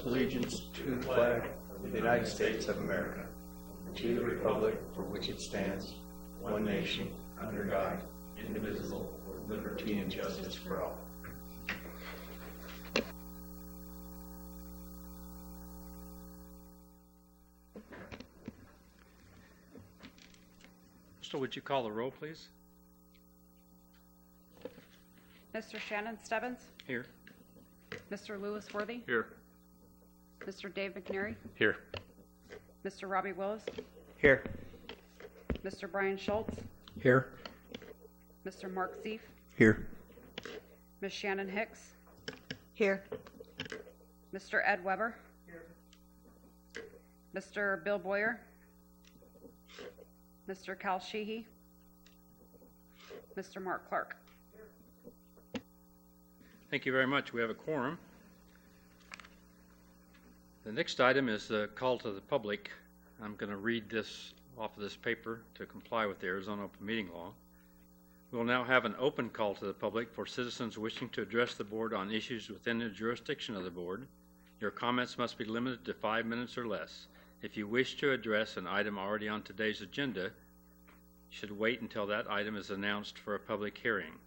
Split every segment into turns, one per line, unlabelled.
allegiance to the flag of the United States of America, and to the republic for which it stands, one nation, under God, indivisible, with liberty and justice for all.
So would you call the roll, please?
Mr. Shannon Stebbins?
Here.
Mr. Lewis Worthy?
Here.
Mr. Dave McNary?
Here.
Mr. Robbie Willis?
Here.
Mr. Brian Schultz?
Here.
Mr. Mark Zeef?
Here.
Ms. Shannon Hicks?
Here.
Mr. Ed Weber? Here. Mr. Bill Boyer? Mr. Cal Sheehy? Mr. Mark Clark?
Thank you very much. We have a quorum. The next item is the call to the public. I'm going to read this off of this paper to comply with the Arizona Open Meeting Law. We will now have an open call to the public for citizens wishing to address the board on issues within the jurisdiction of the board. Your comments must be limited to 5 minutes or less. If you wish to address an item already on today's agenda, you should wait until that item is announced for a public hearing.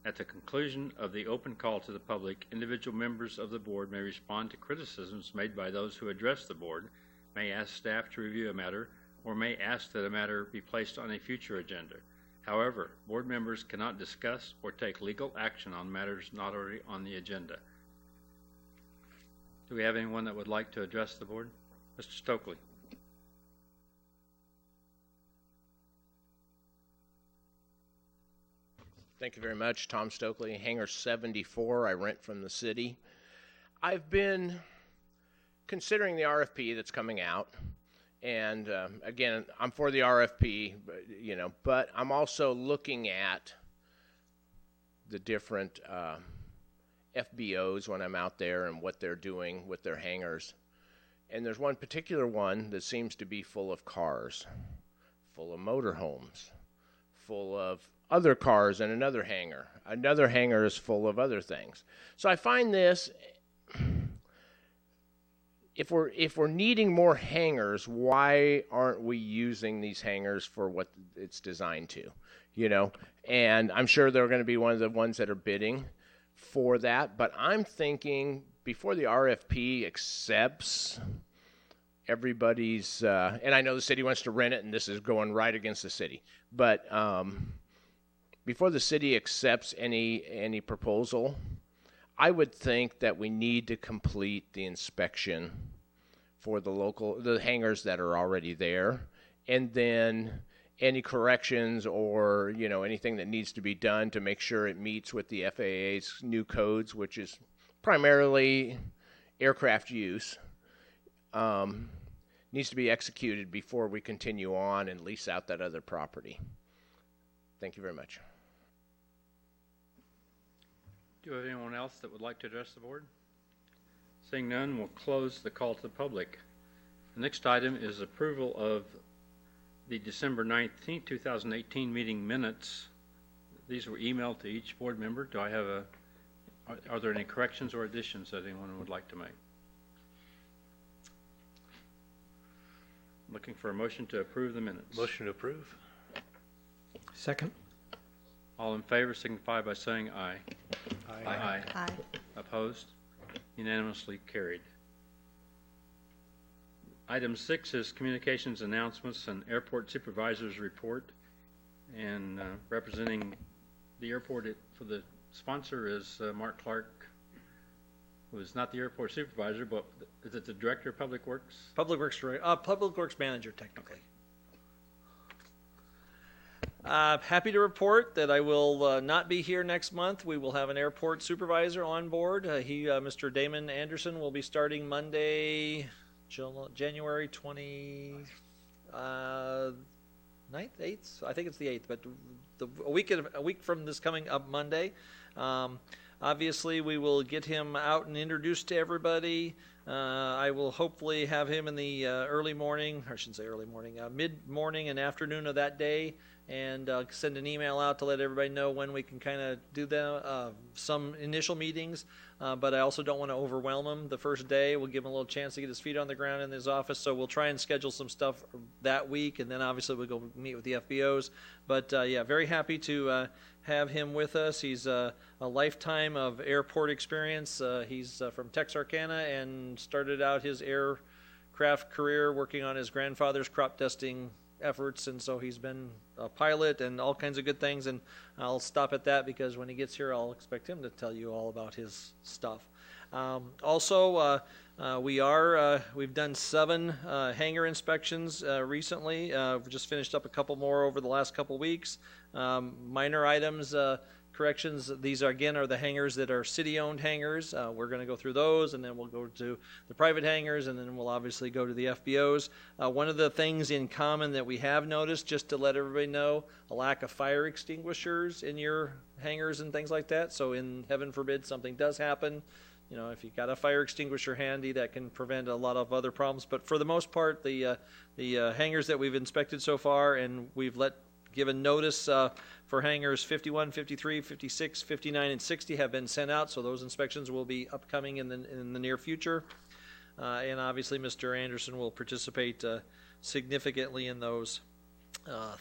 At the conclusion of the open call to the public, individual members of the board may respond to criticisms made by those who address the board, may ask staff to review a matter, or may ask that a matter be placed on a future agenda. However, board members cannot discuss or take legal action on matters not already on the agenda. Do we have anyone that would like to address the board? Mr. Stokely.
Thank you very much. Tom Stokely, Hangar 74. I rent from the city. I've been considering the RFP that's coming out. And again, I'm for the RFP, but I'm also looking at the different FBOs when I'm out there and what they're doing with their hangars. And there's one particular one that seems to be full of cars, full of motorhomes, full of other cars in another hangar. Another hangar is full of other things. So I find this, if we're needing more hangars, why aren't we using these hangars for what it's designed to? And I'm sure they're going to be one of the ones that are bidding for that. But I'm thinking before the RFP accepts everybody's, and I know the city wants to rent it, and this is going right against the city, but before the city accepts any proposal, I would think that we need to complete the inspection for the hangars that are already there, and then any corrections or anything that needs to be done to make sure it meets with the FAA's new codes, which is primarily aircraft use, needs to be executed before we continue on and lease out that other property. Thank you very much.
Do you have anyone else that would like to address the board? Seeing none, we'll close the call to the public. The next item is approval of the December 19th, 2018 meeting minutes. These were emailed to each board member. Do I have are there any corrections or additions that anyone would like to make? Looking for a motion to approve the minutes.
Motion to approve.
Second.
All in favor signify by saying aye.
Aye.
Aye.
Aye.
Opposed? Unanimously carried. Item 6 is communications announcements and airport supervisors report. And representing the airport for the sponsor is Mark Clark, who is not the airport supervisor, but is it the director of Public Works?
Public Works manager, technically. Happy to report that I will not be here next month. We will have an airport supervisor on board. Mr. Damon Anderson, will be starting Monday, January 29th, 8th? I think it's the 8th, but a week from this coming up Monday. Obviously, we will get him out and introduced to everybody. I will hopefully have him in the early morning, or I shouldn't say early morning, mid-morning and afternoon of that day, and send an email out to let everybody know when we can kind of do some initial meetings. But I also don't want to overwhelm him the first day. We'll give him a little chance to get his feet on the ground in his office. So we'll try and schedule some stuff that week, and then obviously we'll go meet with the FBOs. But yeah, very happy to have him with us. He's a lifetime of airport experience. He's from Texarkana and started out his aircraft career working on his grandfather's crop dusting efforts, and so he's been a pilot and all kinds of good things, and I'll stop at that because when he gets here I'll expect him to tell you all about his stuff. We've done 7 hangar inspections recently. We've just finished up a couple more over the last couple weeks. Minor items, corrections. These are the hangars that are city-owned hangars. We're going to go through those, and then we'll go to the private hangars, and then we'll obviously go to the FBOs. One of the things in common that we have noticed, just to let everybody know, a lack of fire extinguishers in your hangars and things like that. So in heaven forbid something does happen, if you've got a fire extinguisher handy, that can prevent a lot of other problems. But for the most part, the hangars that we've inspected so far, and we've given notice for hangars 51, 53, 56, 59, and 60 have been sent out, so those inspections will be upcoming in the near future. And obviously Mr. Anderson will participate significantly in those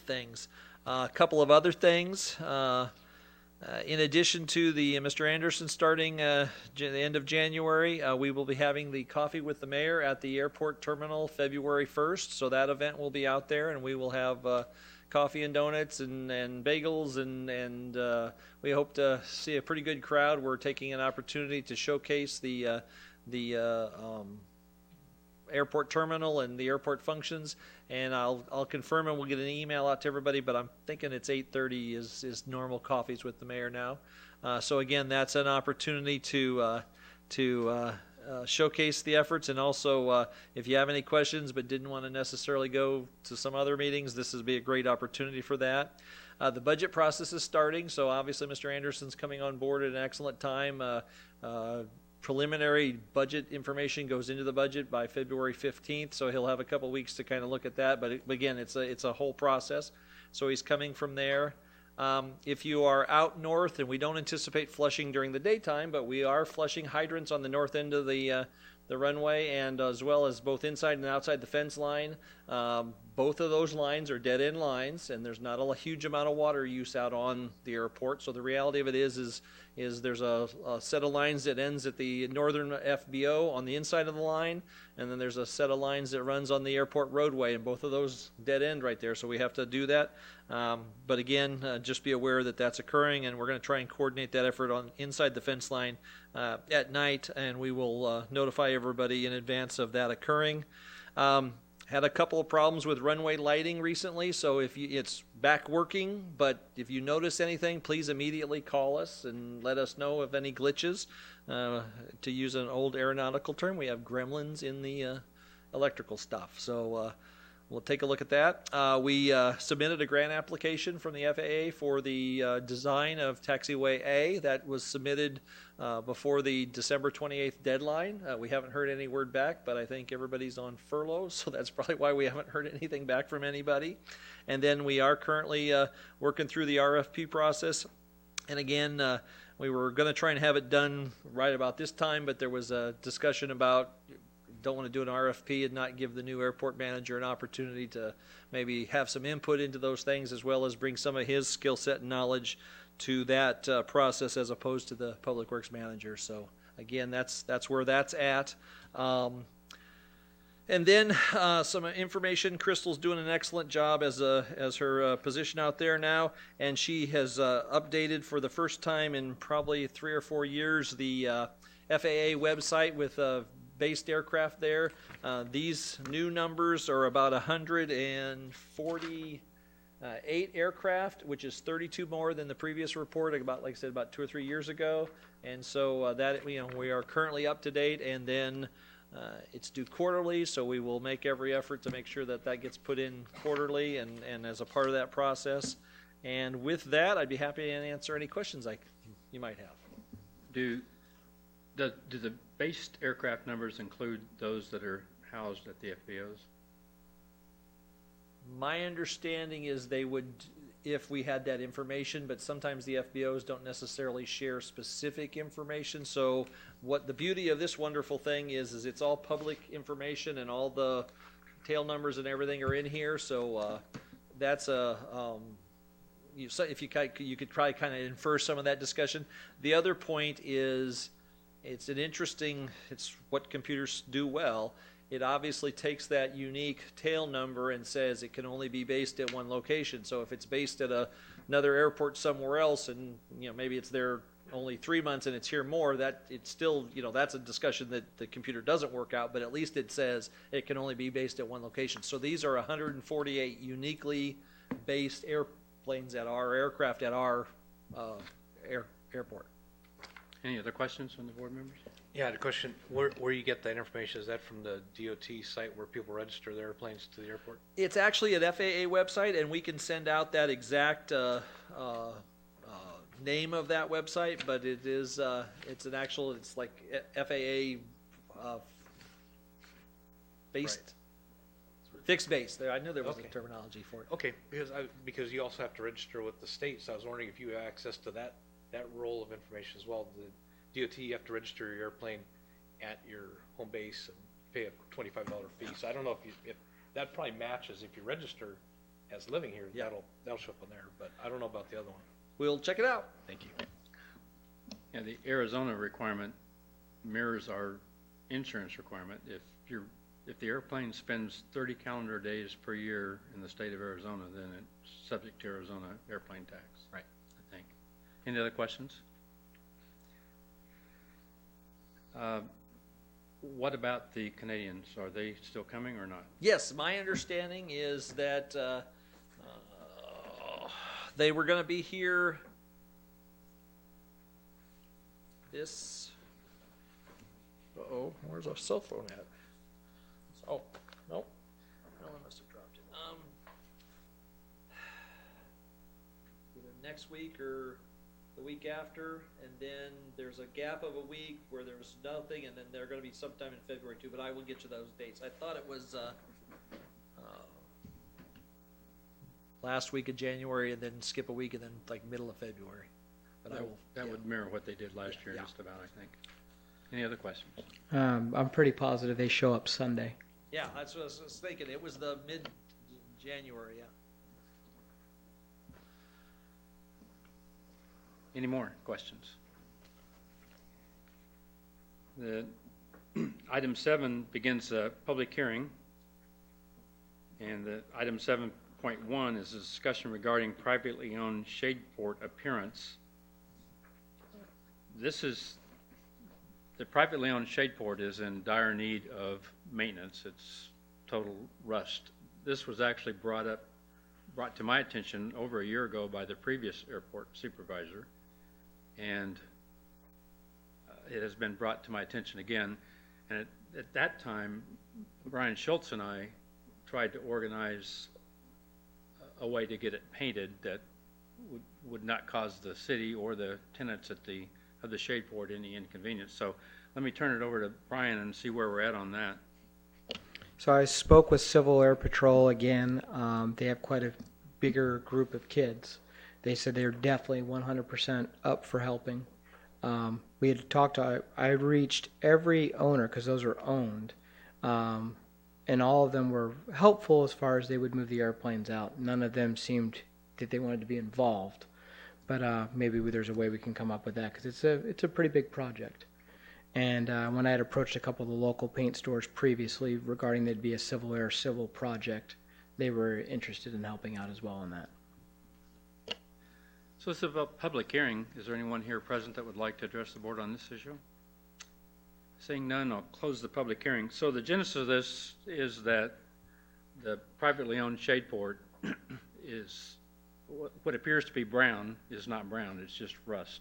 things. A couple of other things. In addition to Mr. Anderson starting the end of January, we will be having the Coffee with the Mayor at the airport terminal February 1st, so that event will be out there, and we will have coffee and donuts and bagels, and we hope to see a pretty good crowd. We're taking an opportunity to showcase the airport terminal and the airport functions, and I'll confirm, and we'll get an email out to everybody, but I'm thinking it's 8:30 is normal coffees with the mayor now. So again, that's an opportunity to showcase the efforts, and also if you have any questions but didn't want to necessarily go to some other meetings, this would be a great opportunity for that. The budget process is starting, so obviously Mr. Anderson's coming on board at an excellent time. Preliminary budget information goes into the budget by February 15th, so he'll have a couple weeks to kind of look at that, but again, it's a whole process, so he's coming from there. If you are out north, and we don't anticipate flushing during the daytime, but we are flushing hydrants on the north end of the runway, and as well as both inside and outside the fence line. Both of those lines are dead-end lines, and there's not a huge amount of water use out on the airport. So the reality of it is there's a set of lines that ends at the northern FBO on the inside of the line, and then there's a set of lines that runs on the airport roadway, and both of those dead end right there. So we have to do that. But again, just be aware that that's occurring, and we're going to try and coordinate that effort on inside the fence line at night, and we will notify everybody in advance of that occurring. Had a couple of problems with runway lighting recently, so it's back working, but if you notice anything, please immediately call us and let us know of any glitches. To use an old aeronautical term, we have gremlins in the electrical stuff, so we'll take a look at that. We submitted a grant application from the FAA for the design of Taxiway A. That was submitted before the December 28th deadline. We haven't heard any word back, but I think everybody's on furlough, so that's probably why we haven't heard anything back from anybody. And then we are currently working through the RFP process. And again, we were going to try and have it done right about this time, but there was a discussion about don't want to do an RFP and not give the new airport manager an opportunity to maybe have some input into those things, as well as bring some of his skill set and knowledge to that process as opposed to the public works manager. So again, that's where that's at. And then some information. Crystal's doing an excellent job as her position out there now, and she has updated for the first time in probably 3 or 4 years the FAA website with based aircraft there. These new numbers are about 148 aircraft, which is 32 more than the previous report, about, like I said, about 2 or 3 years ago. And so that we are currently up to date, and then it's due quarterly, so we will make every effort to make sure that gets put in quarterly and as a part of that process. And with that, I'd be happy to answer any questions you might have.
Do the based aircraft numbers include those that are housed at the FBOs?
My understanding is they would, if we had that information, but sometimes the FBOs don't necessarily share specific information. So what the beauty of this wonderful thing is it's all public information, and all the tail numbers and everything are in here. So that's a so if you could try kind of infer some of that discussion. The other point is it's what computers do well. It obviously takes that unique tail number and says it can only be based at one location. So if it's based at another airport somewhere else, and maybe it's there only 3 months and it's here more, that it's still that's a discussion that the computer doesn't work out. But at least it says it can only be based at one location. So these are 148 uniquely based airplanes at our aircraft at our airport.
Any other questions from the board members?
Yeah, I had a question. Where you get that information? Is that from the DOT site where people register their airplanes to the airport?
It's actually an FAA website, and we can send out that exact name of that website. But it is it's like FAA based, fixed base. There, I knew there was
Okay.
a terminology for it.
Okay, because you also have to register with the state, so I was wondering if you have access to that role of information as well. The DOT, you have to register your airplane at your home base and pay a $25 fee. So I don't know if that probably matches if you register as living here.
Yeah.
That'll show up on there, but I don't know about the other one.
We'll check it out.
Thank you.
Yeah, the Arizona requirement mirrors our insurance requirement. If the airplane spends 30 calendar days per year in the state of Arizona, then it's subject to Arizona airplane tax.
Right.
I think. Any other questions? What about the Canadians? Are they still coming or not?
Yes, my understanding is that they were going to be here this. Where's our cell phone at? Oh, no. No, I must have dropped it. Either next week or the week after, and then there's a gap of a week where there's nothing, and then they're going to be sometime in February too, but I will get you those dates. I thought it was last week of January, and then skip a week, and then like middle of February. But I will.
That would mirror what they did last year,
Yeah.
just about, I think. Any other questions?
I'm pretty positive they show up Sunday.
Yeah, that's what I was thinking. It was the mid-January, yeah.
Any more questions? The item 7 begins a public hearing, and the item 7.1 is a discussion regarding privately owned shadeport appearance. The privately owned shadeport is in dire need of maintenance. It's total rust. This was actually brought to my attention over a year ago by the previous airport supervisor, and it has been brought to my attention again. And at that time, Brian Schultz and I tried to organize a way to get it painted that would not cause the city or the tenants of the shadeport any inconvenience. So let me turn it over to Brian and see where we're at on that.
So I spoke with Civil Air Patrol again. They have quite a bigger group of kids. They said they're definitely 100% up for helping. We had talked to, I reached every owner, because those are owned, and all of them were helpful as far as they would move the airplanes out. None of them seemed that they wanted to be involved, but maybe there's a way we can come up with that, because it's a pretty big project. And when I had approached a couple of the local paint stores previously regarding there'd be a civil project, they were interested in helping out as well on that.
So this is a public hearing. Is there anyone here present that would like to address the board on this issue? Seeing none, I'll close the public hearing. So the genesis of this is that the privately owned shadeport is what appears to be brown is not brown, it's just rust.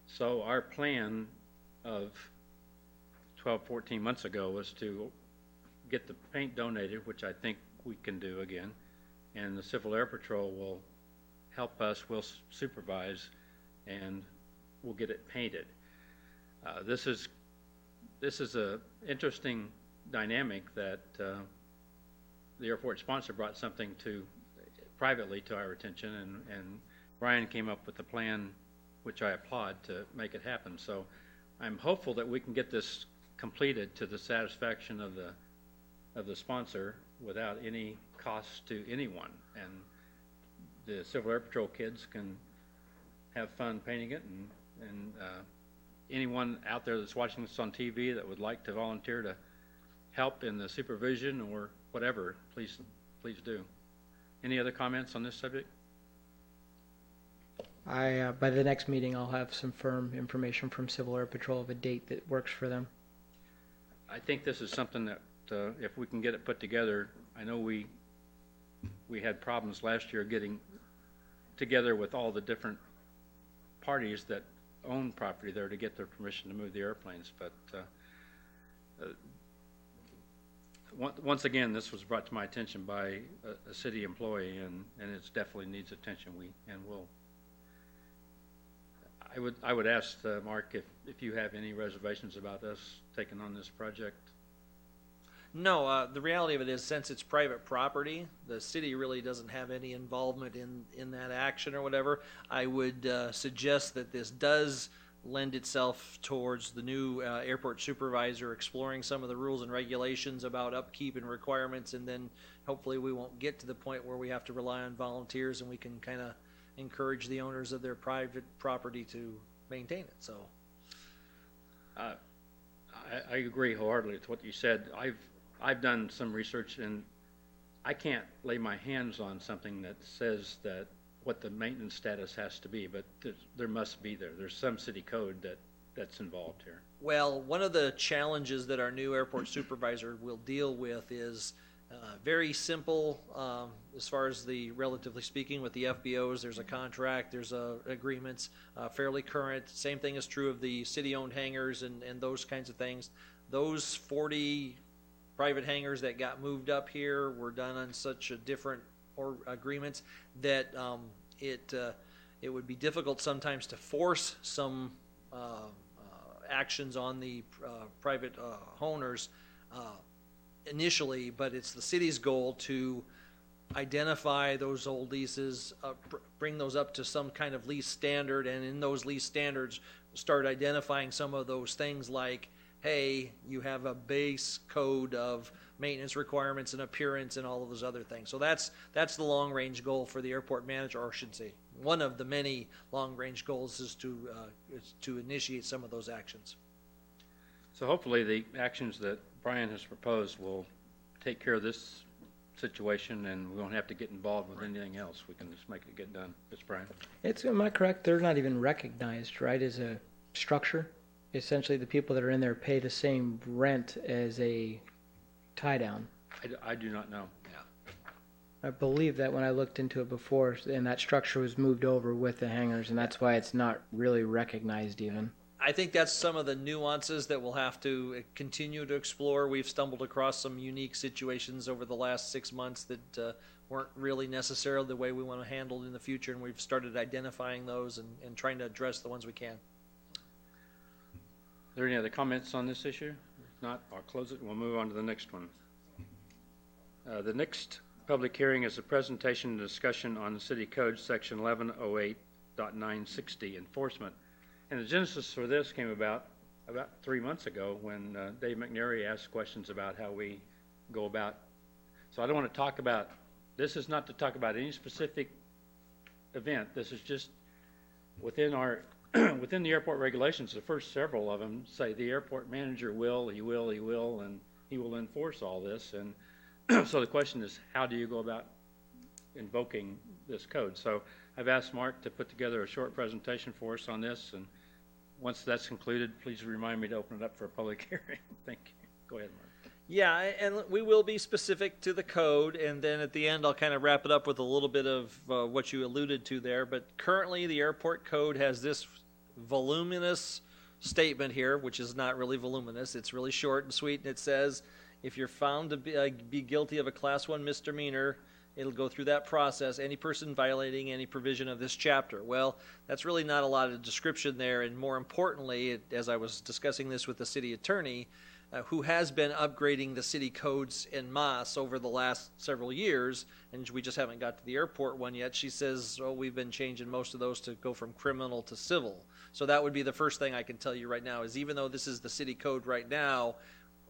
So our plan of 12, 14 months ago was to get the paint donated, which I think we can do again, and the Civil Air Patrol will help us, we'll supervise, and we'll get it painted. This is a interesting dynamic that the airport sponsor brought something to privately to our attention, and Brian came up with a plan, which I applaud, to make it happen. So I'm hopeful that we can get this completed to the satisfaction of the sponsor without any cost to anyone, and the Civil Air Patrol kids can have fun painting it, and anyone out there that's watching this on TV that would like to volunteer to help in the supervision or whatever, please do. Any other comments on this subject?
By the next meeting, I'll have some firm information from Civil Air Patrol of a date that works for them.
I think this is something that if we can get it put together, I know we had problems last year getting together with all the different parties that own property there to get their permission to move the airplanes, but once again, this was brought to my attention by a city employee, and it definitely needs attention. I would ask Mark if you have any reservations about us taking on this project.
No, the reality of it is, since it's private property, the city really doesn't have any involvement in that action or whatever. I would suggest that this does lend itself towards the new airport supervisor exploring some of the rules and regulations about upkeep and requirements, and then hopefully we won't get to the point where we have to rely on volunteers, and we can kind of encourage the owners of their private property to maintain it. So
I agree wholeheartedly with what you said. I've done some research, and I can't lay my hands on something that says that what the maintenance status has to be, but there must be there. There's some city code that's involved here.
Well, one of the challenges that our new airport supervisor will deal with is very simple as far as the, relatively speaking, with the FBOs. There's a contract, there's agreements, fairly current. Same thing is true of the city-owned hangars and those kinds of things. Those 40 private hangars that got moved up here were done on such a different agreements that it would be difficult sometimes to force some actions on the private owners initially, but it's the city's goal to identify those old leases, bring those up to some kind of lease standard, and in those lease standards start identifying some of those things like, hey, you have a base code of maintenance requirements and appearance and all of those other things. So that's the long-range goal for the airport manager, or I should say, one of the many long-range goals is to initiate some of those actions.
So hopefully the actions that Brian has proposed will take care of this situation, and we won't have to get involved with anything else. We can just make it get done. Yes, Brian?
Am I correct? They're not even recognized, right, as a structure? Essentially, the people that are in there pay the same rent as a tie-down.
I do not know.
I believe that when I looked into it before, and that structure was moved over with the hangars, and that's why it's not really recognized even.
I think that's some of the nuances that we'll have to continue to explore. We've stumbled across some unique situations over the last 6 months that weren't really necessarily the way we want to handle it in the future, and we've started identifying those and trying to address the ones we can.
Are there any other comments on this issue? If not, I'll close it and we'll move on to the next one. The next public hearing is a presentation and discussion on the City Code Section 1108.960 enforcement. And the genesis for this came about 3 months ago when Dave McNary asked questions about how we go about. So I don't want to talk about, this is not to talk about any specific event. This is just within our within the airport regulations. The first several of them say the airport manager will, and he will enforce all this. And so the question is, how do you go about invoking this code? So I've asked Mark to put together a short presentation for us on this, and once that's concluded, please remind me to open it up for a public hearing. Thank you. Go ahead, Mark.
Yeah, and we will be specific to the code, and then at the end I'll kind of wrap it up with a little bit of what you alluded to there. But currently the airport code has this voluminous statement here, which is not really voluminous. It's really short and sweet, and it says, if you're found to be guilty of a Class 1 misdemeanor It'll go through that process. Any person violating any provision of this chapter. Well, that's really not a lot of description there, and more importantly, as I was discussing this with the city attorney, who has been upgrading the city codes en masse over the last several years, and we just haven't got to the airport one yet. She says, oh, we've been changing most of those to go from criminal to civil. So that would be the first thing I can tell you right now, is even though this is the city code right now,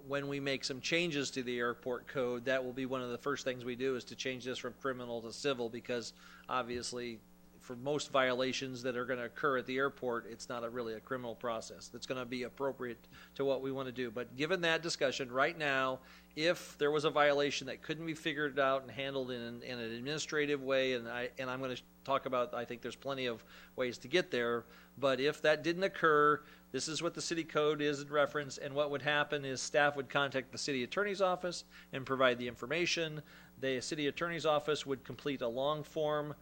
when we make some changes to the airport code, that will be one of the first things we do, is to change this from criminal to civil, because obviously for most violations that are going to occur at the airport, it's not really a criminal process that's going to be appropriate to what we want to do. But given that discussion right now, if there was a violation that couldn't be figured out and handled in an administrative way, and I'm going to talk about, I think there's plenty of ways to get there, but if that didn't occur, this is what the city code is in reference, and what would happen is staff would contact the city attorney's office and provide the information. The city attorney's office would complete a long form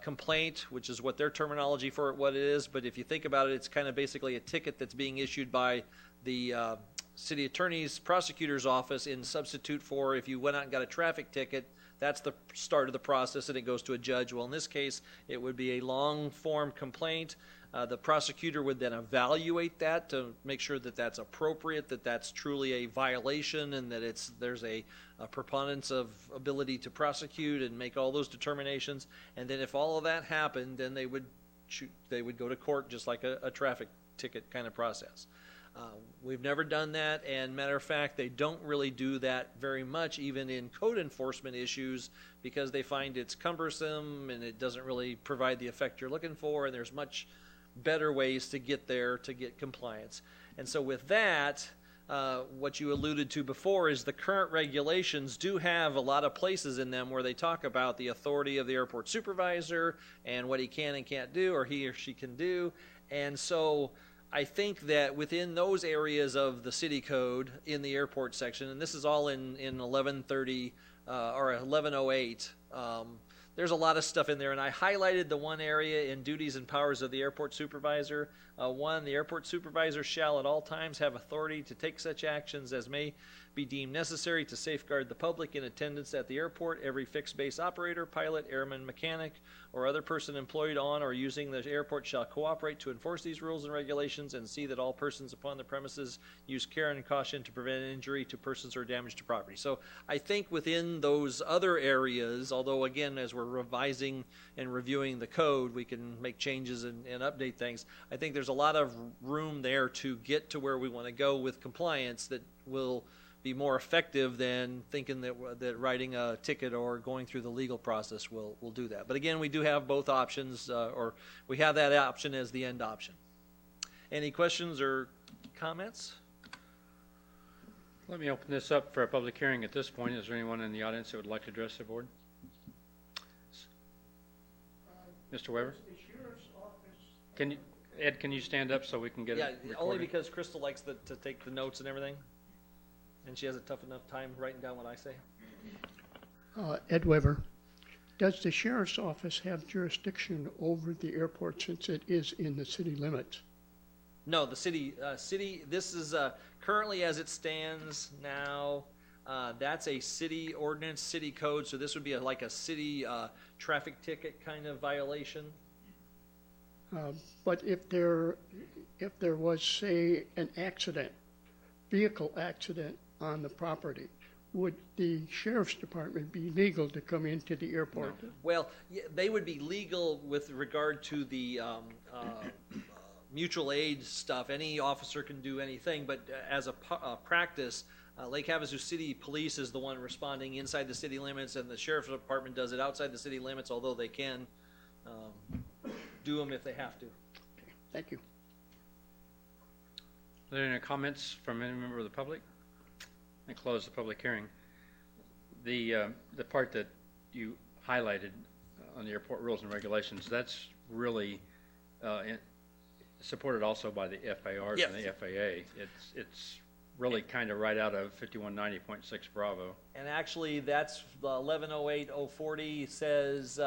complaint, which is what their terminology for what it is, but if you think about it, it's kind of basically a ticket that's being issued by the city attorney's prosecutor's office in substitute for if you went out and got a traffic ticket. That's the start of the process, and it goes to a judge. Well, in this case, it would be a long form complaint. The prosecutor would then evaluate that to make sure that that's appropriate, that that's truly a violation, and that there's a preponderance of ability to prosecute and make all those determinations. And then if all of that happened, then they would go to court just like a traffic ticket kind of process. We've never done that, and matter of fact, they don't really do that very much, even in code enforcement issues, because they find it's cumbersome and it doesn't really provide the effect you're looking for, and there's much better ways to get there to get compliance. And so with that, what you alluded to before is the current regulations do have a lot of places in them where they talk about the authority of the airport supervisor and what he can and can't do, or he or she can do. And so I think that within those areas of the city code in the airport section, and this is all in 1130 or 1108, there's a lot of stuff in there, and I highlighted the one area in duties and powers of the airport supervisor. One, the airport supervisor shall at all times have authority to take such actions as may be deemed necessary to safeguard the public in attendance at the airport. Every fixed base operator, pilot, airman, mechanic, or other person employed on or using the airport shall cooperate to enforce these rules and regulations, and see that all persons upon the premises use care and caution to prevent injury to persons or damage to property. So I think within those other areas, although again, as we're revising and reviewing the code, we can make changes and update things. I think there's a lot of room there to get to where we want to go with compliance that will be more effective than thinking that writing a ticket or going through the legal process will do that. But again, we do have both options, or we have that option as the end option. Any questions or comments?
Let me open this up for a public hearing at this point. Is there anyone in the audience that would like to address the board? Mr. Weber? Ed, can you stand up so we can get it recorded?
Only because Crystal likes to take the notes and everything. And she has a tough enough time writing down what I say.
Ed Weber, does the sheriff's office have jurisdiction over the airport since it is in the city limits?
No, the city, this is currently as it stands now, that's a city ordinance, city code, so this would be like a city traffic ticket kind of violation.
But if there was, say, an accident, vehicle accident on the property, would the sheriff's department be legal to come into the airport?
No. Well, yeah, they would be legal with regard to the mutual aid stuff. Any officer can do anything, but as a practice, Lake Havasu City Police is the one responding inside the city limits, and the sheriff's department does it outside the city limits, although they can do them if they have to.
Okay, thank you.
Are there any comments from any member of the public? And close the public hearing. The part that you highlighted on the airport rules and regulations, that's really supported also by the FARs and the FAA. It's really kind of right out of 5190.6 Bravo.
And actually, that's 1108-040 says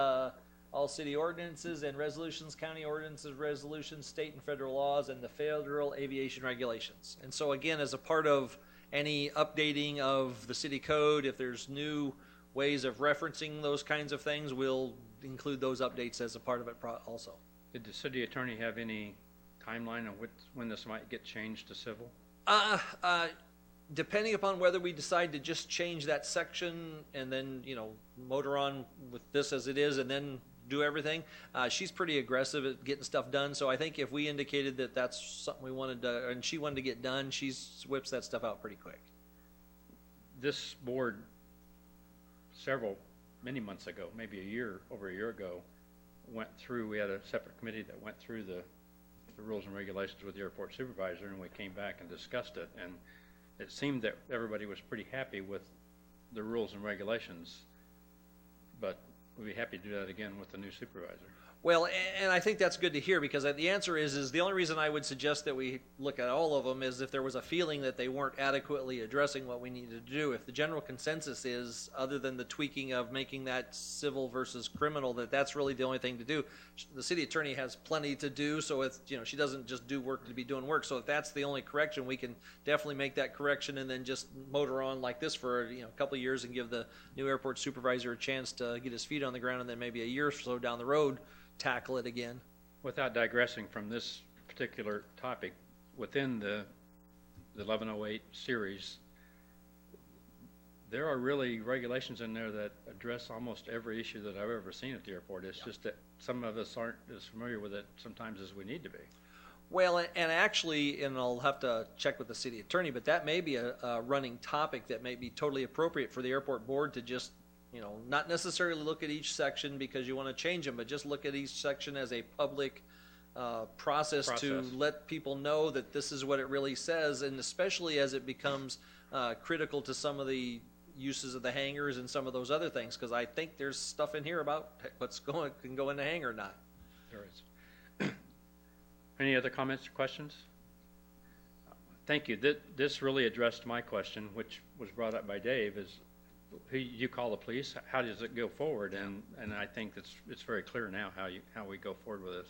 all city ordinances and resolutions, county ordinances, resolutions, state and federal laws, and the federal aviation regulations. And so again, as a part of any updating of the city code, if there's new ways of referencing those kinds of things, we'll include those updates as a part of it also.
Did the city attorney have any timeline on when this might get changed to civil?
Depending upon whether we decide to just change that section and then, motor on with this as it is and then do everything, she's pretty aggressive at getting stuff done. So I think if we indicated that that's something we wanted to, and she wanted to get done, she whips that stuff out pretty quick.
This board, many months ago, maybe over a year ago, we had a separate committee that went through the rules and regulations with the airport supervisor, and we came back and discussed it, and it seemed that everybody was pretty happy with the rules and regulations, but we'd be happy to do that again with the new supervisor.
Well, and I think that's good to hear, because the answer is the only reason I would suggest that we look at all of them is if there was a feeling that they weren't adequately addressing what we needed to do. If the general consensus is, other than the tweaking of making that civil versus criminal, that's really the only thing to do. The city attorney has plenty to do, so it's, she doesn't just do work to be doing work. So if that's the only correction, we can definitely make that correction and then just motor on like this for a couple of years and give the new airport supervisor a chance to get his feet on the ground, and then maybe a year or so down the road tackle it again.
Without digressing from this particular topic, within the 1108 series, there are really regulations in there that address almost every issue that I've ever seen at the airport. It's just that some of us aren't as familiar with it sometimes as we need to be.
Well, and actually, and I'll have to check with the city attorney, but that may be a running topic that may be totally appropriate for the airport board to just not necessarily look at each section because you want to change them, but just look at each section as a public process to let people know that this is what it really says, and especially as it becomes critical to some of the uses of the hangars and some of those other things, because I think there's stuff in here about can go in the hangar or not.
There is. Any other comments or questions? Thank you. This really addressed my question, which was brought up by Dave, is you call the police, how does it go forward? And I think it's very clear now how we go forward with this.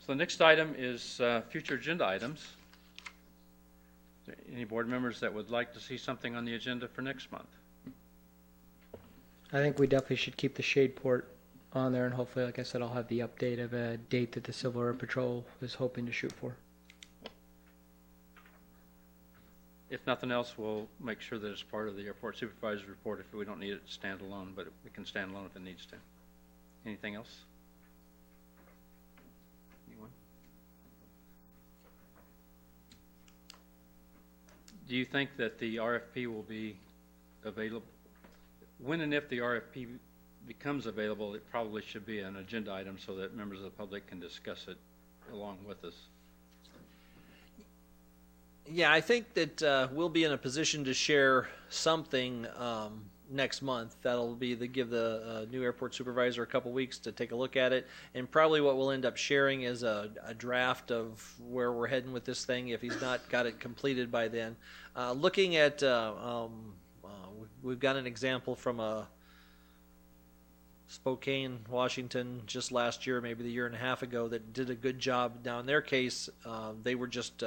So the next item is future agenda items. Any board members that would like to see something on the agenda for next month?
I think we definitely should keep the Shadeport on there, and hopefully, like I said, I'll have the update of a date that the Civil Air Patrol is hoping to shoot for.
If nothing else, we'll make sure that it's part of the airport supervisor's report if we don't need it to stand alone, but it can stand alone if it needs to. Anything else? Anyone? Do you think that the RFP will be available? When and if the RFP becomes available, it probably should be an agenda item so that members of the public can discuss it along with us.
Yeah, I think that we'll be in a position to share something next month. That'll be give the new airport supervisor a couple weeks to take a look at it, and probably what we'll end up sharing is a draft of where we're heading with this thing if he's not got it completed by then. Looking at, we've got an example from Spokane, Washington, just last year, maybe the year and a half ago, that did a good job. Now in their case, they were just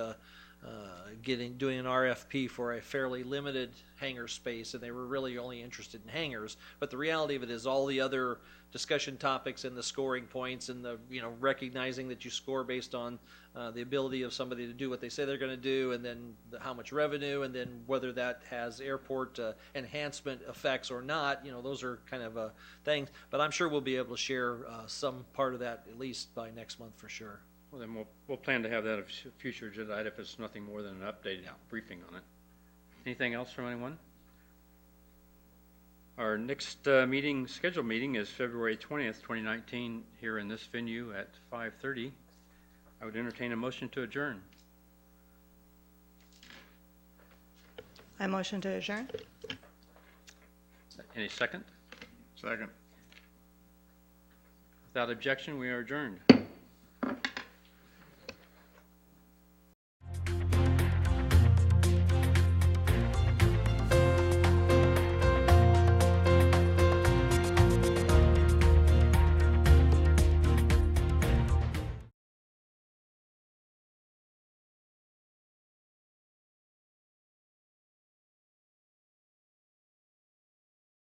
doing an RFP for a fairly limited hangar space, and they were really only interested in hangars. But the reality of it is all the other discussion topics and the scoring points and the recognizing that you score based on the ability of somebody to do what they say they're going to do, and then how much revenue, and then whether that has airport enhancement effects or not. Those are kind of things. But I'm sure we'll be able to share some part of that at least by next month for sure.
Well, then we'll plan to have that a future agenda item if it's nothing more than an updated briefing on it. Anything else from anyone? Our next scheduled meeting is February 20th, 2019, here in this venue at 5:30. I would entertain a motion to adjourn.
I motion to adjourn.
Any second?
Second.
Without objection, we are adjourned.